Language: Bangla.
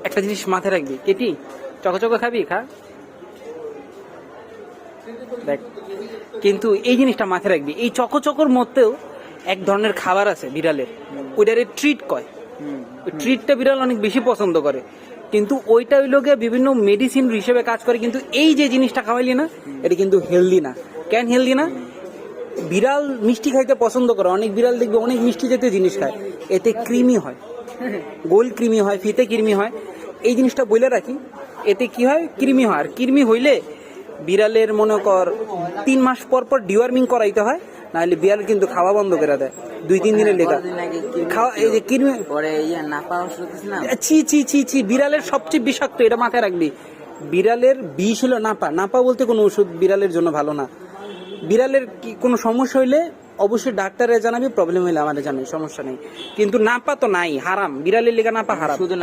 একটা জিনিস মাথায় রাখবি, কেটি চকচকে খাবি, খা দেখ। কিন্তু এই জিনিসটা মাথায় রাখবি, এই চকচকর মধ্যেও এক ধরনের খাবার আছে বিড়ালের, ওইটারে ট্রিট কয়। ওই ট্রিটটা বিড়াল অনেক বেশি পছন্দ করে, কিন্তু ওইটা হইল গিয়ে বিভিন্ন মেডিসিন হিসেবে কাজ করে। কিন্তু এই যে জিনিসটা খাওয়াইলি না, এটা কিন্তু হেলদি না। কেন হেলদি না? বিড়াল মিষ্টি খাইতে পছন্দ করে, অনেক বিড়াল দেখবে অনেক মিষ্টি জাতীয় জিনিস খায়, এতে কৃমি হয়, গোল কৃমি হয়, ফিতে কৃমি হয়। এই জিনিসটা বলে রাখি, এতে কি হয়, কৃমি হয়। আর কৃমি হইলে বিড়ালের মনে কর 3 মাস পর পর ডিওয়ার্মিং করাইতে হয়, নাহলে বিড়াল কিন্তু খাওয়া বন্ধ করে দেয় 2-3 দিনের লেখা খাওয়া। এই যে কৃমি, ছি ছি ছি ছি, বিড়ালের সবচেয়ে বিষাক্ত, এটা মাথায় রাখবি। বিড়ালের বিষ হলো নাপা। নাপা বলতে কোনো ওষুধ বিড়ালের জন্য ভালো না। বিড়ালের কি কোনো সমস্যা হইলে অবশ্যই ডাক্তারে জানাবি, প্রবলেম হইলে আমাদের জানাবি, সমস্যা নেই। কিন্তু নাপা তো নাই, হারাম, বিড়ালের লেগা নাপা হারাম। শুধু